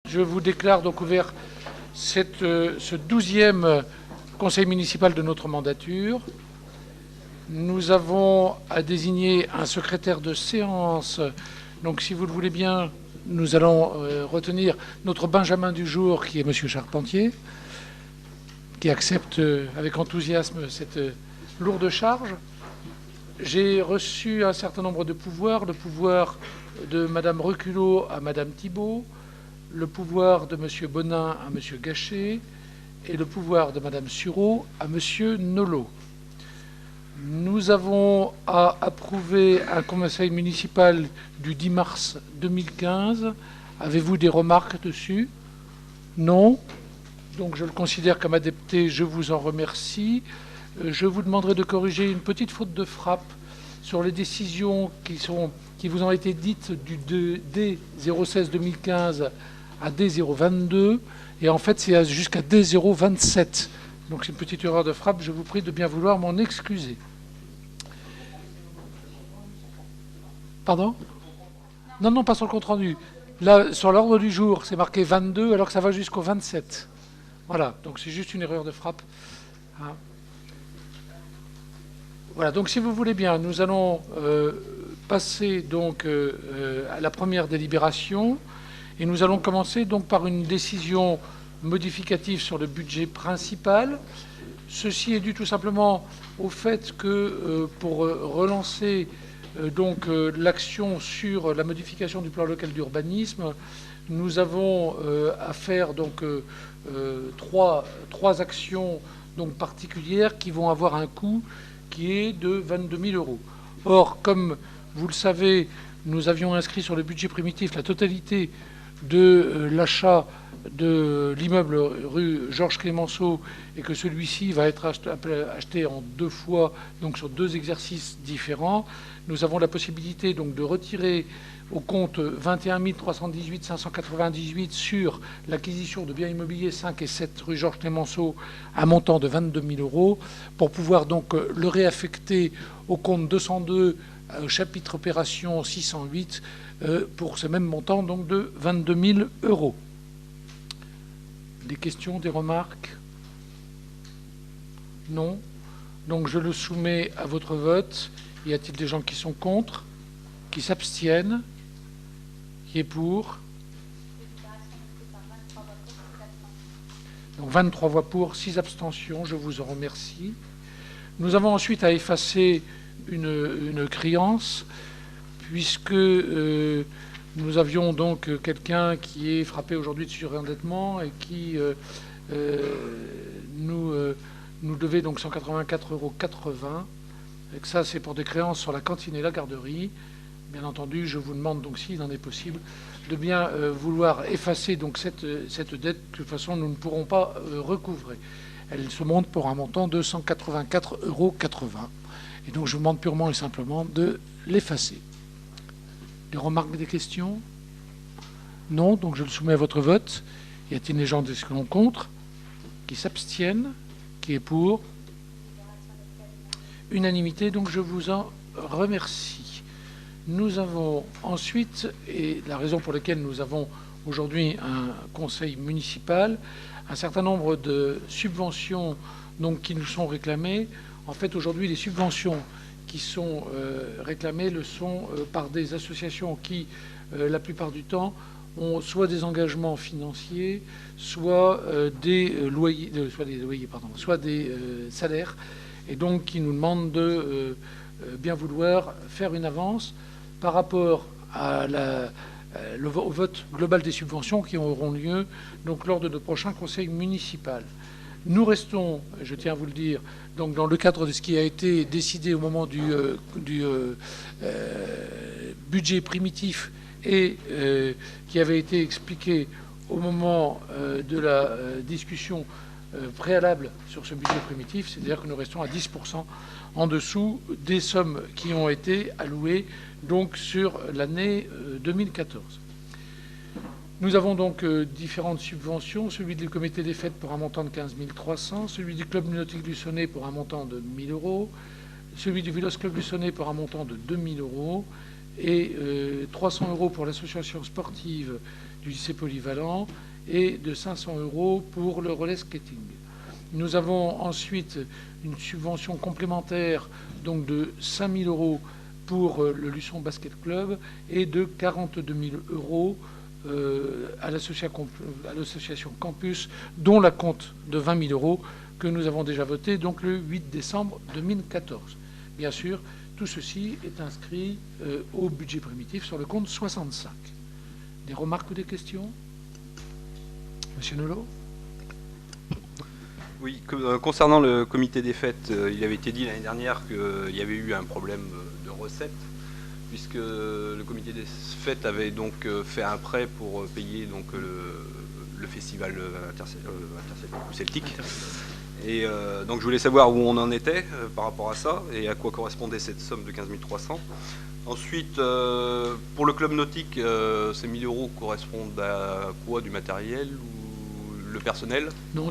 Je vous déclare donc ouvert ce 12e conseil municipal de notre mandature. Nous avons à désigner un secrétaire de séance. Donc, si vous le voulez bien, nous allons retenir notre Benjamin du jour, qui est M. Charpentier, qui accepte avec enthousiasme cette lourde charge. J'ai reçu un certain nombre de pouvoirs, le pouvoir de Mme Reculot à Mme Thibault, le pouvoir de M. Bonin à M. Gachet et le pouvoir de Mme Sureau à M. Nolot. Nous avons à approuver un conseil municipal du 10 mars 2015. Avez-vous des remarques dessus? Non. Donc je le considère comme adopté, je vous en remercie. Je vous demanderai de corriger une petite faute de frappe sur les décisions qui vous ont été dites du D016-2015 à D022, et en fait c'est jusqu'à D027. Donc c'est une petite erreur de frappe, je vous prie de bien vouloir m'en excuser. Pardon? Non, pas sur le compte-rendu. Là, sur l'ordre du jour, c'est marqué 22, alors que ça va jusqu'au 27. Voilà, donc c'est juste une erreur de frappe. Hein. Voilà, donc si vous voulez bien, nous allons passer donc à la première délibération, et nous allons commencer donc par une décision modificative sur le budget principal. Ceci est dû tout simplement au fait que pour relancer l'action sur la modification du plan local d'urbanisme, nous avons à faire donc trois actions donc particulières qui vont avoir un coût qui est de 22 000 €. Or, comme vous le savez, nous avions inscrit sur le budget primitif la totalité de l'achat de l'immeuble rue Georges Clemenceau, et que celui-ci va être acheté en 2 fois, donc sur 2 exercices différents. Nous avons la possibilité donc de retirer au compte 21 318 598 sur l'acquisition de biens immobiliers 5 et 7 rue Georges Clemenceau, un montant de 22 000 €, pour pouvoir donc le réaffecter au compte 202 au chapitre opération 608 pour ce même montant donc de 22 000 €. Des questions, des remarques? Non. Donc je le soumets à votre vote. Y a-t-il des gens qui sont contre? Qui s'abstiennent? Qui est pour? Donc 23 voix pour, 6 abstentions. Je vous en remercie. Nous avons ensuite à effacer une créance, puisque nous avions donc quelqu'un qui est frappé aujourd'hui de surendettement et qui nous devait donc 184,80 €. Et que ça, c'est pour des créances sur la cantine et la garderie. Bien entendu, je vous demande donc, s'il en est possible, de bien vouloir effacer donc cette dette. De toute façon, nous ne pourrons pas recouvrer. Elle se monte pour un montant de 184,80 €. Et donc, je vous demande purement et simplement de l'effacer. Des remarques, des questions? Non, donc je le soumets à votre vote. Y a-t-il des gens qui sont contre? Qui s'abstiennent? Qui est pour? Unanimité, donc je vous en remercie. Nous avons ensuite, et la raison pour laquelle nous avons aujourd'hui un conseil municipal, un certain nombre de subventions donc, qui nous sont réclamées. En fait, aujourd'hui, les subventions qui sont réclamées le sont par des associations qui, la plupart du temps, ont soit des engagements financiers, soit des salaires, et donc qui nous demandent de bien vouloir faire une avance par rapport au vote global des subventions qui auront lieu donc, lors de notre prochain conseil municipal. Nous restons, je tiens à vous le dire, donc dans le cadre de ce qui a été décidé au moment du budget primitif et qui avait été expliqué au moment de la discussion préalable sur ce budget primitif, c'est-à-dire que nous restons à 10% en dessous des sommes qui ont été allouées donc sur l'année 2014. Nous avons donc différentes subventions, celui du comité des fêtes pour un montant de 15 300, celui du club nautique du Sonnet pour un montant de 1 000 €, celui du Vélos Club du Sonnet pour un montant de 2 000 € et 300 € pour l'association sportive du lycée polyvalent et de 500 € pour le relais skating. Nous avons ensuite une subvention complémentaire donc de 5 000 € pour le Luçon Basket Club et de 42 000 € à l'association Campus, dont la compte de 20 000 € que nous avons déjà voté donc le 8 décembre 2014. Bien sûr, tout ceci est inscrit au budget primitif sur le compte 65. Des remarques ou des questions? Monsieur Nolot? Oui, concernant le comité des fêtes, il avait été dit l'année dernière qu'il y avait eu un problème de recettes, puisque le comité des fêtes avait donc fait un prêt pour payer donc le festival celtique. Et donc je voulais savoir où on en était par rapport à ça et à quoi correspondait cette somme de 15 300. Ensuite, pour le club nautique, ces 1 000 € correspondent à quoi? Du matériel ou le personnel? Non,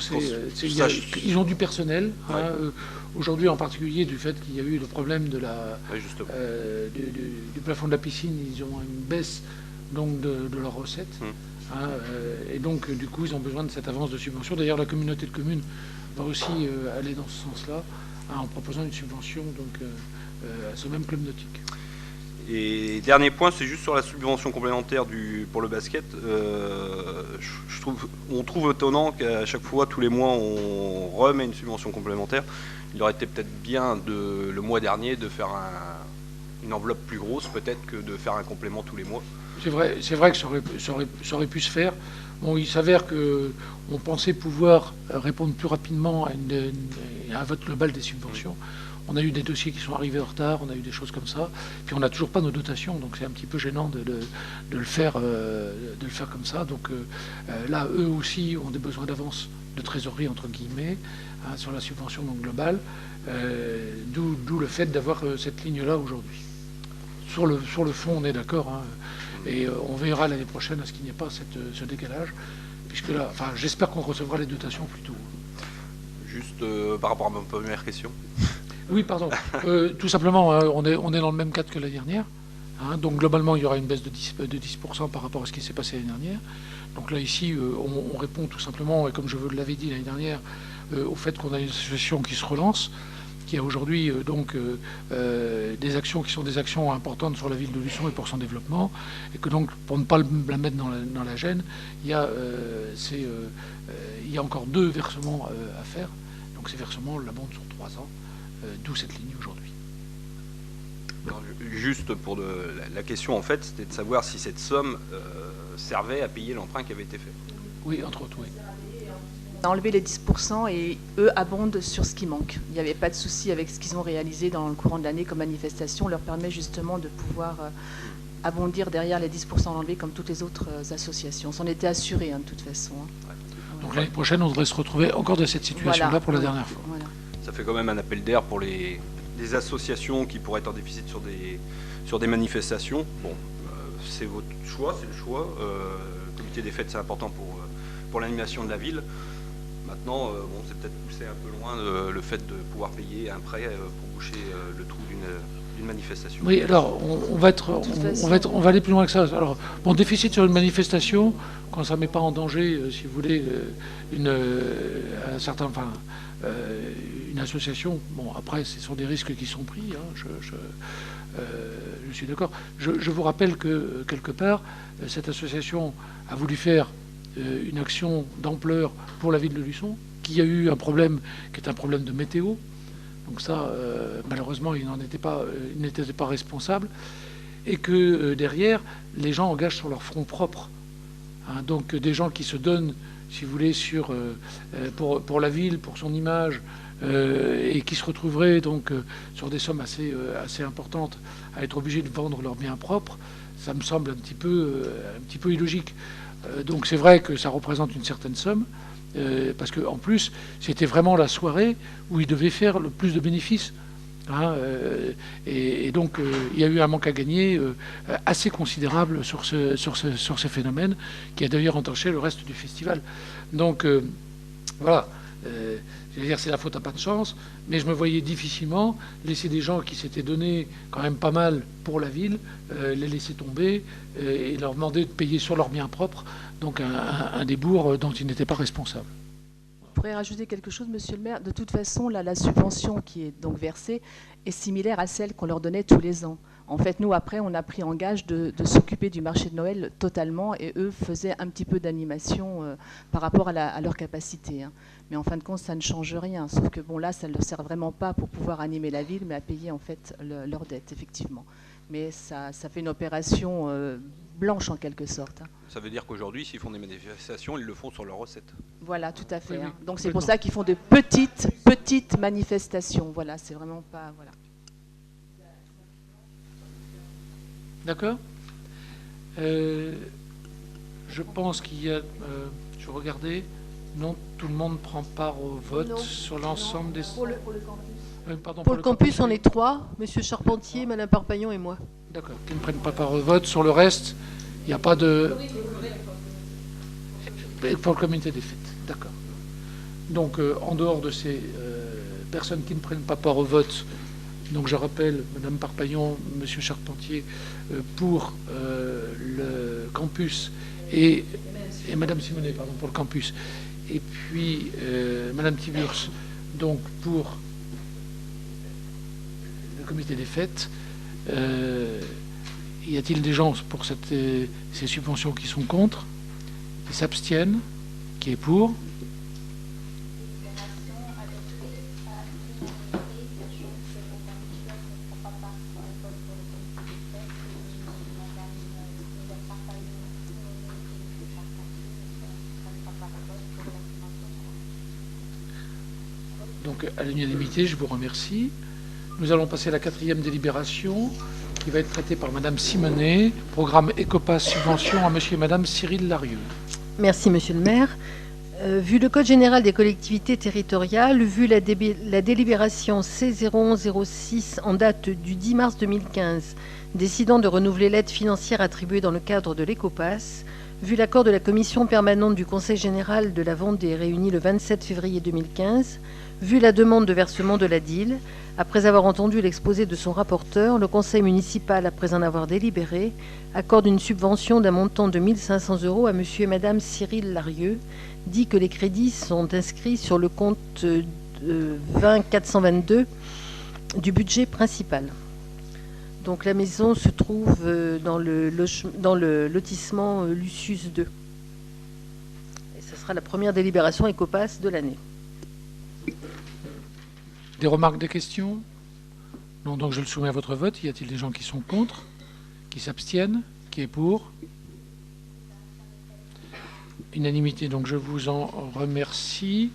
ils ont du personnel. Ouais. Hein, aujourd'hui, en particulier, du fait qu'il y a eu le problème de du plafond de la piscine, ils ont une baisse donc, de leurs recettes. Hein, et donc, du coup, ils ont besoin de cette avance de subvention. D'ailleurs, la communauté de communes va aussi aller dans ce sens-là, hein, en proposant une subvention donc, à ce même club nautique. Et dernier point, c'est juste sur la subvention complémentaire pour le basket. On trouve étonnant qu'à chaque fois, tous les mois, on remet une subvention complémentaire. Il aurait été peut-être bien le mois dernier de faire une enveloppe plus grosse, peut-être, que de faire un complément tous les mois. C'est vrai que ça aurait pu se faire. Bon, il s'avère qu'on pensait pouvoir répondre plus rapidement à un vote global des subventions. On a eu des dossiers qui sont arrivés en retard, on a eu des choses comme ça. Puis on n'a toujours pas nos dotations, donc c'est un petit peu gênant de le faire comme ça. Donc là, eux aussi ont des besoins d'avance de trésorerie, entre guillemets, hein, sur la subvention donc, globale. D'où le fait d'avoir cette ligne-là aujourd'hui. Sur le fond, on est d'accord. Hein, et on verra l'année prochaine à ce qu'il n'y ait pas ce décalage. Puisque là, enfin, j'espère qu'on recevra les dotations plus tôt. Juste par rapport à ma première question. Oui, pardon. Tout simplement, on est dans le même cadre que l'année dernière. Hein, donc globalement, il y aura une baisse de 10% par rapport à ce qui s'est passé l'année dernière. Donc là, ici, on répond tout simplement, et comme je vous l'avais dit l'année dernière, au fait qu'on a une association qui se relance, qui a aujourd'hui donc des actions qui sont des actions importantes sur la ville de Luçon et pour son développement, et que donc, pour ne pas la mettre dans la gêne, il y a encore 2 versements à faire. Donc ces versements, on l'abonde sur 3 ans. D'où cette ligne aujourd'hui. Juste pour la question, en fait, c'était de savoir si cette somme servait à payer l'emprunt qui avait été fait. Oui, entre autres, oui. On a enlevé les 10% et eux abondent sur ce qui manque. Il n'y avait pas de souci avec ce qu'ils ont réalisé dans le courant de l'année comme manifestation. On leur permet justement de pouvoir abondir derrière les 10% enlevés comme toutes les autres associations. On s'en était assuré hein, de toute façon. Hein. Donc l'année prochaine, on devrait se retrouver encore dans cette situation-là pour la dernière fois. Voilà. Ça fait quand même un appel d'air pour les associations qui pourraient être en déficit sur des manifestations. Bon, c'est votre choix, c'est le choix. Le comité des fêtes, c'est important pour l'animation de la ville. Maintenant, bon, c'est peut-être poussé un peu loin le fait de pouvoir payer un prêt pour boucher le trou d'une manifestation. Oui, alors on va aller plus loin que ça. Alors, bon, déficit sur une manifestation, quand ça ne met pas en danger, si vous voulez, une association, bon, après, ce sont des risques qui sont pris, hein, je suis d'accord. Je vous rappelle que, quelque part, cette association a voulu faire une action d'ampleur pour la ville de Luçon, qui a eu un problème, qui est un problème de météo. Donc ça, malheureusement, il n'était pas responsable. Et que derrière, les gens engagent sur leur front propre. Hein, donc des gens qui se donnent, si vous voulez, pour la ville, pour son image, et qui se retrouveraient donc sur des sommes assez importantes à être obligés de vendre leurs biens propres, ça me semble un petit peu illogique. Donc c'est vrai que ça représente une certaine somme, parce qu'en plus, c'était vraiment la soirée où ils devaient faire le plus de bénéfices. Hein, et donc il y a eu un manque à gagner assez considérable sur ces phénomènes, qui a d'ailleurs entaché le reste du festival. Donc voilà, Je veux dire, c'est la faute à pas de chance, mais je me voyais difficilement laisser des gens qui s'étaient donnés quand même pas mal pour la ville, les laisser tomber et leur demander de payer sur leurs biens propres, donc un débours dont ils n'étaient pas responsables. Je pourrais rajouter quelque chose, monsieur le maire. De toute façon, là, la subvention qui est donc versée est similaire à celle qu'on leur donnait tous les ans. En fait, nous, après, on a pris en gage de s'occuper du marché de Noël totalement, et eux faisaient un petit peu d'animation par rapport à leur capacité. Hein. Mais en fin de compte, ça ne change rien. Sauf que bon, là, ça ne leur sert vraiment pas pour pouvoir animer la ville, mais à payer en fait leur dette, effectivement. Mais ça fait une opération blanche en quelque sorte. Hein. Ça veut dire qu'aujourd'hui, s'ils font des manifestations, ils le font sur leurs recettes. Voilà, tout à fait. Oui, hein. oui, Donc c'est pour ça qu'ils font de petites manifestations. Voilà, c'est vraiment pas... Voilà. D'accord. Je pense qu'il y a... je regardais. Non, tout le monde prend part au vote sur l'ensemble des... Pour le campus. Pardon, Pour le campus, on est 3, Monsieur Charpentier, Madame Parpaillon et moi. D'accord, qui ne prennent pas part au vote. Sur le reste, il n'y a pas de... Pour le comité des fêtes, d'accord. Donc, en dehors de ces personnes qui ne prennent pas part au vote, donc je rappelle, Madame Parpaillon, Monsieur Charpentier, pour le campus, et Madame Simonet, pardon, pour le campus, et puis Madame Tiburce, donc pour le comité des fêtes. Y a-t-il des gens pour ces subventions qui sont contre, qui s'abstiennent, qui est pour? Donc à l'unanimité, je vous remercie. Nous allons passer à la 4e délibération qui va être traitée par Madame Simonet, programme Ecopass subvention à Monsieur et Madame Cyril Larieux. Merci, Monsieur le maire. Vu le Code général des collectivités territoriales, vu la délibération C0106 en date du 10 mars 2015, décidant de renouveler l'aide financière attribuée dans le cadre de l'Ecopass, vu l'accord de la commission permanente du Conseil général de la vente des réunis le 27 février 2015, vu la demande de versement de la DIL, après avoir entendu l'exposé de son rapporteur, le Conseil municipal, après en avoir délibéré, accorde une subvention d'un montant de 1 500 € à Monsieur et Madame Cyril Larieux, dit que les crédits sont inscrits sur le compte 20422 du budget principal. Donc la maison se trouve dans le lotissement Lucius 2. Et ce sera la première délibération Ecopass de l'année. Des remarques, des questions? Non, donc je le soumets à votre vote. Y a-t-il des gens qui sont contre, qui s'abstiennent, qui est pour? Unanimité, donc je vous en remercie.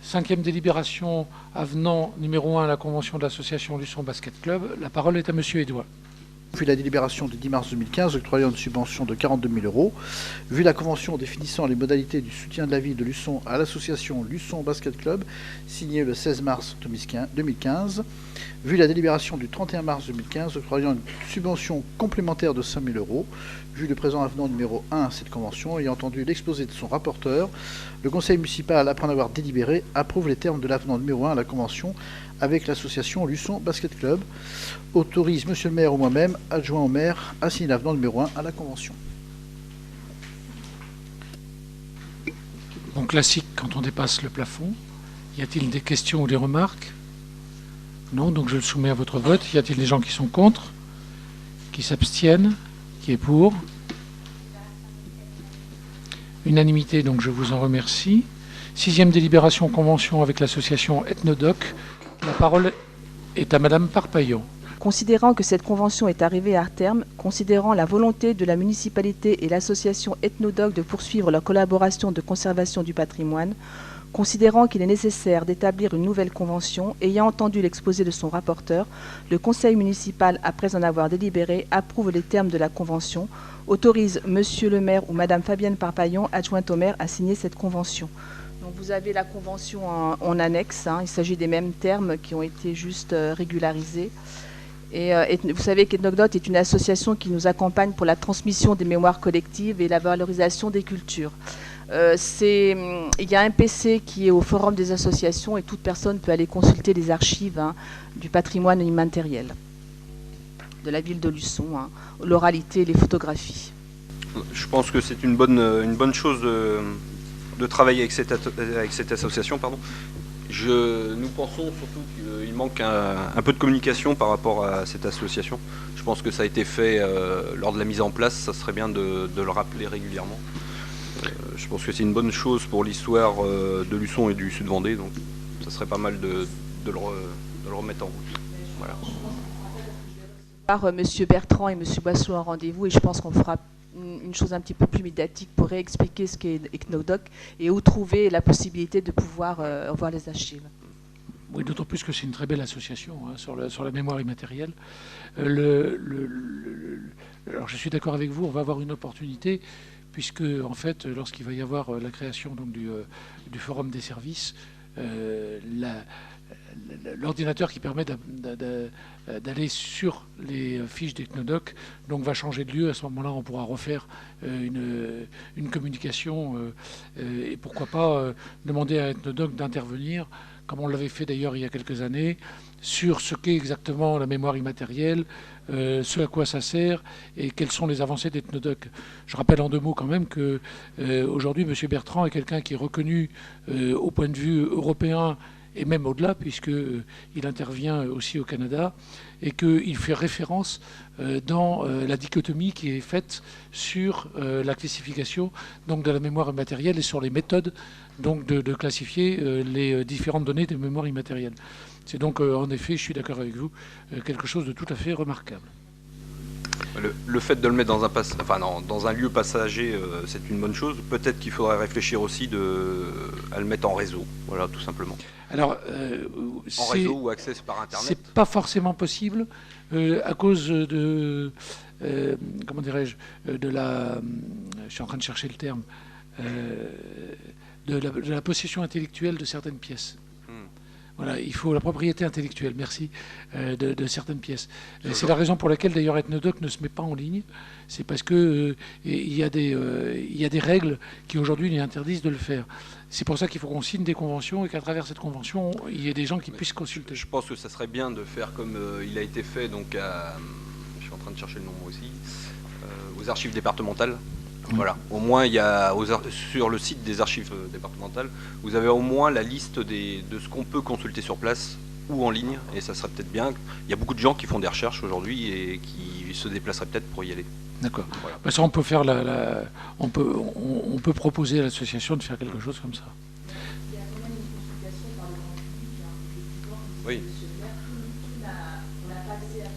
5e délibération, avenant numéro 1 à la convention de l'association Luçon Basket Club. La parole est à Monsieur Édouard. Vu la délibération du 10 mars 2015 octroyant une subvention de 42 000 €, vu la convention définissant les modalités du soutien de la ville de Luçon à l'association Luçon Basket Club, signée le 16 mars 2015, vu la délibération du 31 mars 2015 octroyant une subvention complémentaire de 5 000 €, vu le présent avenant numéro 1 à cette convention, ayant entendu l'exposé de son rapporteur, le conseil municipal, après en avoir délibéré, approuve les termes de l'avenant numéro 1 à la convention avec l'association Luçon Basket Club, autorise monsieur le maire ou moi-même, adjoint au maire, à signer l'avenant numéro 1 à la convention. Bon, classique quand on dépasse le plafond. Y a-t-il des questions ou des remarques? Non, donc je le soumets à votre vote. Y a-t-il des gens qui sont contre, qui s'abstiennent, qui est pour? Unanimité, donc je vous en remercie. 6e délibération convention avec l'association Ethnodoc. La parole est à Madame Parpaillon. Considérant que cette convention est arrivée à terme, considérant la volonté de la municipalité et l'association Ethnodoc de poursuivre leur collaboration de conservation du patrimoine, considérant qu'il est nécessaire d'établir une nouvelle convention, ayant entendu l'exposé de son rapporteur, le conseil municipal, après en avoir délibéré, approuve les termes de la convention, autorise monsieur le maire ou madame Fabienne Parpaillon, adjointe au maire, à signer cette convention. Donc vous avez la convention en annexe, hein, il s'agit des mêmes termes qui ont été juste régularisés. Et vous savez qu'Ethnodoc est une association qui nous accompagne pour la transmission des mémoires collectives et la valorisation des cultures. Il y a un PC qui est au forum des associations et toute personne peut aller consulter les archives du patrimoine immatériel de la ville de Luçon, l'oralité et les photographies. Je pense que c'est une bonne chose de travailler avec cette association. Pardon. Nous pensons surtout qu'il manque un peu de communication par rapport à cette association. Je pense que ça a été fait lors de la mise en place, ça serait bien de le rappeler régulièrement. Je pense que c'est une bonne chose pour l'histoire de Luçon et du Sud-Vendée, donc ça serait pas mal de le remettre en route. Voilà. Par M. Bertrand et M. Boisseau en rendez-vous, et je pense qu'on fera une chose un petit peu plus médiatique pour réexpliquer ce qu'est Ethnodoc et où trouver la possibilité de pouvoir voir les archives. Oui, d'autant plus que c'est une très belle association sur la mémoire immatérielle. Alors je suis d'accord avec vous, on va avoir une opportunité, puisque en fait, lorsqu'il va y avoir la création donc, du forum des services, l'ordinateur qui permet d'aller sur les fiches d'Ethnodoc donc va changer de lieu. À ce moment-là, on pourra refaire une communication et pourquoi pas demander à Ethnodoc d'intervenir, comme on l'avait fait d'ailleurs il y a quelques années, sur ce qu'est exactement la mémoire immatérielle, ce à quoi ça sert et quelles sont les avancées d'Ethnodoc. Je rappelle en deux mots quand même que aujourd'hui, M. Bertrand est quelqu'un qui est reconnu au point de vue européen et même au-delà, puisqu'il intervient aussi au Canada, et qu'il fait référence dans la dichotomie qui est faite sur la classification donc, de la mémoire immatérielle et sur les méthodes donc, de classifier les différentes données de mémoire immatérielle. C'est donc, en effet, je suis d'accord avec vous, quelque chose de tout à fait remarquable. Le fait de le mettre dans un lieu passager, c'est une bonne chose. Peut-être qu'il faudrait réfléchir aussi à le mettre en réseau, voilà, tout simplement. Alors, en réseau ou accès par Internet. C'est pas forcément possible à cause de, comment dirais-je, je suis en train de chercher le terme, de la possession intellectuelle de certaines pièces. Voilà, il faut la propriété intellectuelle, merci, de certaines pièces. C'est la raison pour laquelle d'ailleurs Ethnodoc ne se met pas en ligne. C'est parce que il y a des règles qui aujourd'hui lui interdisent de le faire. C'est pour ça qu'il faut qu'on signe des conventions et qu'à travers cette convention, il y ait des gens qui puissent consulter. Je pense que ça serait bien de faire comme il a été fait, donc je suis en train de chercher le nom aussi, aux archives départementales. Voilà, au moins il y a sur le site des archives départementales, vous avez au moins la liste de ce qu'on peut consulter sur place ou en ligne, et ça serait peut-être bien. Il y a beaucoup de gens qui font des recherches aujourd'hui et qui se déplaceraient peut-être pour y aller. D'accord. Voilà. Ça, on peut faire on peut proposer à l'association de faire quelque chose comme ça. Il y a quand même une consultation par le grand public. Oui. On n'a pas accès à tout.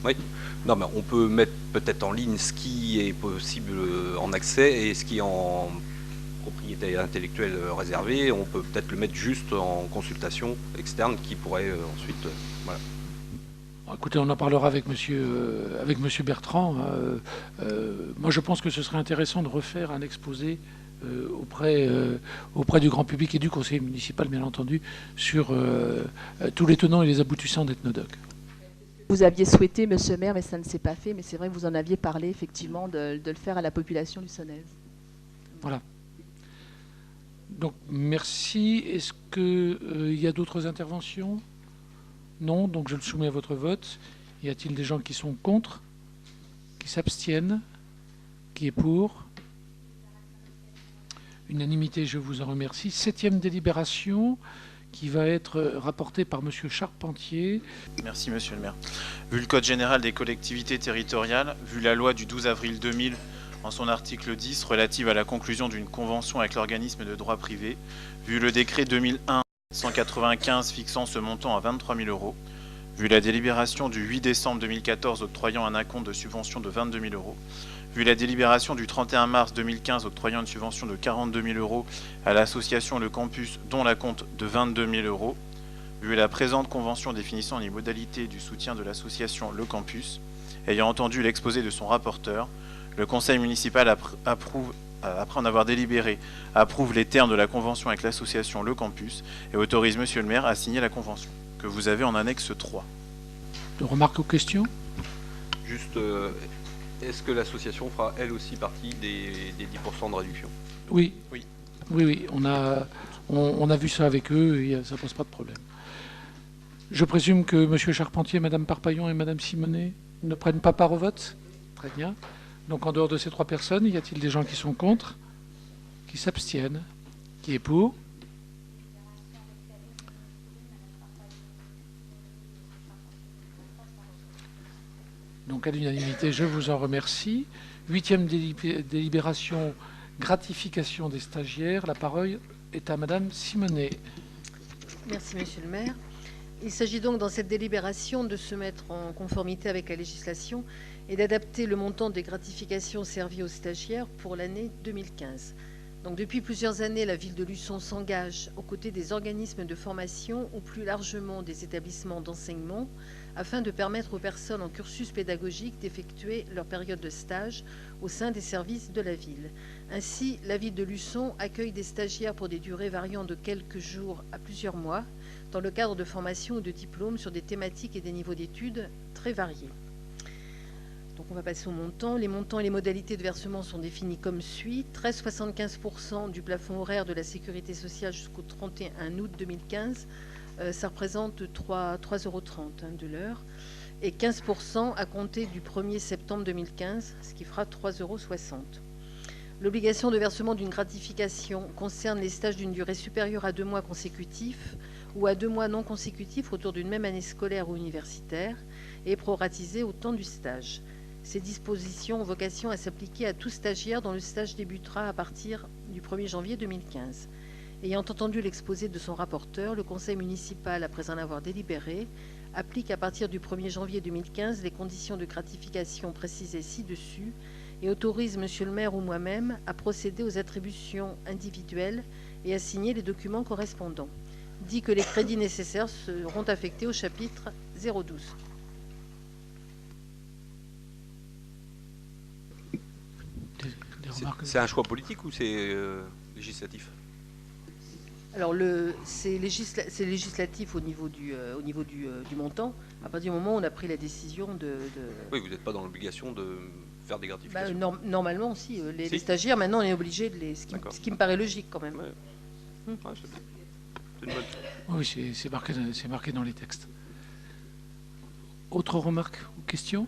Oui. Non, mais on peut mettre peut-être en ligne ce qui est possible en accès et ce qui est en propriété intellectuelle réservée. On peut peut-être le mettre juste en consultation externe qui pourrait ensuite... voilà. Écoutez, on en parlera avec monsieur Bertrand. Moi, je pense que ce serait intéressant de refaire un exposé auprès du grand public et du conseil municipal, bien entendu, sur tous les tenants et les aboutissants d'Ethnodoc. Vous aviez souhaité, monsieur le maire, mais ça ne s'est pas fait. Mais c'est vrai que vous en aviez parlé, effectivement, de le faire à la population luçonnaise. Voilà. Donc, merci. Est-ce qu'il y a d'autres interventions ? Non, donc je le soumets à votre vote. Y a-t-il des gens qui sont contre ? Qui s'abstiennent ? Qui est pour ? Unanimité, je vous en remercie. 7e délibération, qui va être rapportée par monsieur Charpentier. Merci monsieur le maire. Vu le Code général des collectivités territoriales, vu la loi du 12 avril 2000 en son article 10 relative à la conclusion d'une convention avec l'organisme de droit privé, vu le décret 2001-195 fixant ce montant à 23 000 €, vu la délibération du 8 décembre 2014 octroyant un acompte de subvention de 22 000 €, vu la délibération du 31 mars 2015 octroyant une subvention de 42 000 € à l'association Le Campus dont l'acompte de 22 000 €, vu la présente convention définissant les modalités du soutien de l'association Le Campus, ayant entendu l'exposé de son rapporteur, le conseil municipal approuve, après en avoir délibéré, approuve les termes de la convention avec l'association Le Campus et autorise monsieur le maire à signer la convention, que vous avez en annexe 3. De remarques ou questions ? Juste, est-ce que l'association fera elle aussi partie des 10% de réduction ? Oui. Oui. Oui, on a vu ça avec eux et ça pose pas de problème. Je présume que M. Charpentier, Mme Parpaillon et Mme Simonet ne prennent pas part au vote. Très bien. Donc en dehors de ces 3 personnes, y a-t-il des gens qui sont contre, qui s'abstiennent, qui est pour? Donc à l'unanimité, je vous en remercie. 8e délibération, gratification des stagiaires. La parole est à Madame Simonet. Merci, Monsieur le maire. Il s'agit donc dans cette délibération de se mettre en conformité avec la législation et d'adapter le montant des gratifications servies aux stagiaires pour l'année 2015. Donc, depuis plusieurs années, la ville de Luçon s'engage aux côtés des organismes de formation ou plus largement des établissements d'enseignement afin de permettre aux personnes en cursus pédagogique d'effectuer leur période de stage au sein des services de la ville. Ainsi, la ville de Luçon accueille des stagiaires pour des durées variant de quelques jours à plusieurs mois dans le cadre de formation ou de diplômes sur des thématiques et des niveaux d'études très variés. Donc on va passer aux montants. Les montants et les modalités de versement sont définis comme suit. 13,75% du plafond horaire de la sécurité sociale jusqu'au 31 août 2015. Ça représente 3,30 € de l'heure. Et 15% à compter du 1er septembre 2015, ce qui fera 3,60 €. L'obligation de versement d'une gratification concerne les stages d'une durée supérieure à 2 mois consécutifs ou à 2 mois non consécutifs autour d'une même année scolaire ou universitaire et proratisée au temps du stage. Ces dispositions ont vocation à s'appliquer à tout stagiaire dont le stage débutera à partir du 1er janvier 2015. Ayant entendu l'exposé de son rapporteur, le conseil municipal, après en avoir délibéré, applique à partir du 1er janvier 2015 les conditions de gratification précisées ci-dessus et autorise monsieur le maire ou moi-même à procéder aux attributions individuelles et à signer les documents correspondants. Dit que les crédits nécessaires seront affectés au chapitre 012. C'est un choix politique ou c'est législatif? Alors, c'est législatif au niveau du montant. À partir du moment où on a pris la décision de... Oui, vous n'êtes pas dans l'obligation de faire des gratifications. Normalement, si. Les stagiaires, maintenant, on est obligé de les... Ce qui me paraît logique, quand même. Ouais. Ouais, c'est bien. C'est une bonne chose. Oui, c'est marqué dans les textes. Autre remarque ou question?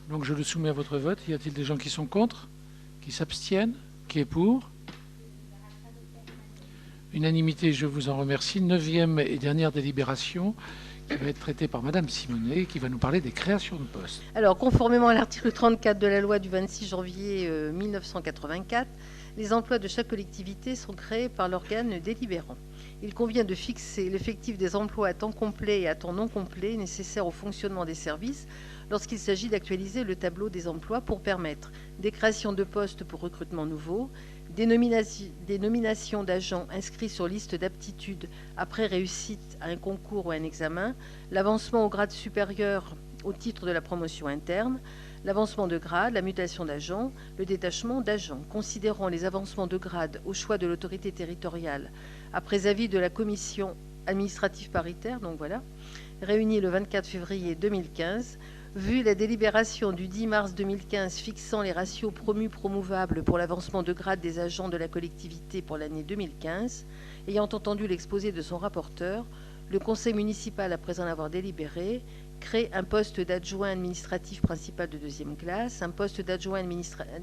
Donc je le soumets à votre vote. Y a-t-il des gens qui sont contre? Qui s'abstiennent? Qui est pour? Unanimité, je vous en remercie. 9e et dernière délibération qui va être traitée par Madame Simonet, qui va nous parler des créations de postes. Alors, conformément à l'article 34 de la loi du 26 janvier 1984, les emplois de chaque collectivité sont créés par l'organe délibérant. Il convient de fixer l'effectif des emplois à temps complet et à temps non complet nécessaires au fonctionnement des services lorsqu'il s'agit d'actualiser le tableau des emplois pour permettre des créations de postes pour recrutement nouveau, des nominations d'agents inscrits sur liste d'aptitude après réussite à un concours ou à un examen, l'avancement au grade supérieur au titre de la promotion interne, l'avancement de grade, la mutation d'agent, le détachement d'agents. Considérant les avancements de grade au choix de l'autorité territoriale après avis de la commission administrative paritaire, donc voilà, réunie le 24 février 2015, vu la délibération du 10 mars 2015 fixant les ratios promouvables pour l'avancement de grade des agents de la collectivité pour l'année 2015, ayant entendu l'exposé de son rapporteur, le conseil municipal, après en avoir délibéré, crée un poste d'adjoint administratif principal de 2e classe, un poste d'adjoint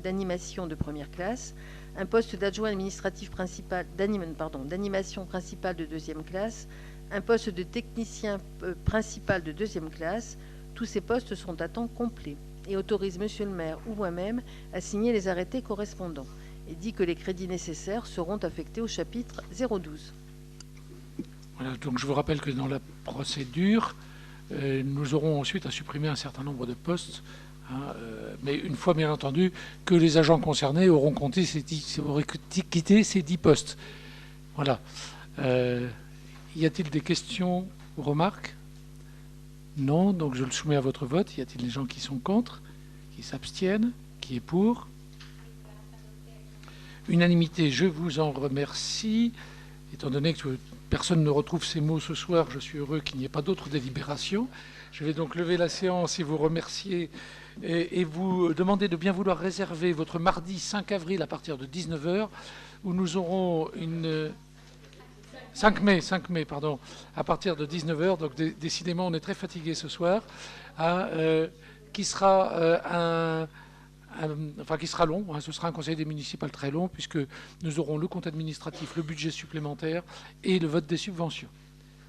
d'animation de 1re classe, un poste d'adjoint administratif principal d'animation principale de 2e classe, un poste de technicien principal de 2e classe. Tous ces postes sont à temps complet et autorise monsieur le maire ou moi-même à signer les arrêtés correspondants et dit que les crédits nécessaires seront affectés au chapitre 012. Voilà, donc je vous rappelle que dans la procédure, nous aurons ensuite à supprimer un certain nombre de postes, mais une fois bien entendu que les agents concernés auront quitté ces 10 postes. Voilà. Y a-t-il des questions ou remarques? Non, donc je le soumets à votre vote. Y a-t-il des gens qui sont contre? Qui s'abstiennent? Qui est pour? Unanimité, je vous en remercie. Étant donné que personne ne retrouve ces mots ce soir, je suis heureux qu'il n'y ait pas d'autres délibérations. Je vais donc lever la séance et vous remercier et vous demander de bien vouloir réserver votre mardi 5 avril à partir de 19h, où nous aurons une... 5 mai, pardon, à partir de 19h, donc décidément on est très fatigué ce soir, qui sera qui sera long, hein, ce sera un conseil des municipales très long, puisque nous aurons le compte administratif, le budget supplémentaire et le vote des subventions.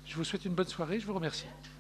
Je vous souhaite une bonne soirée, je vous remercie.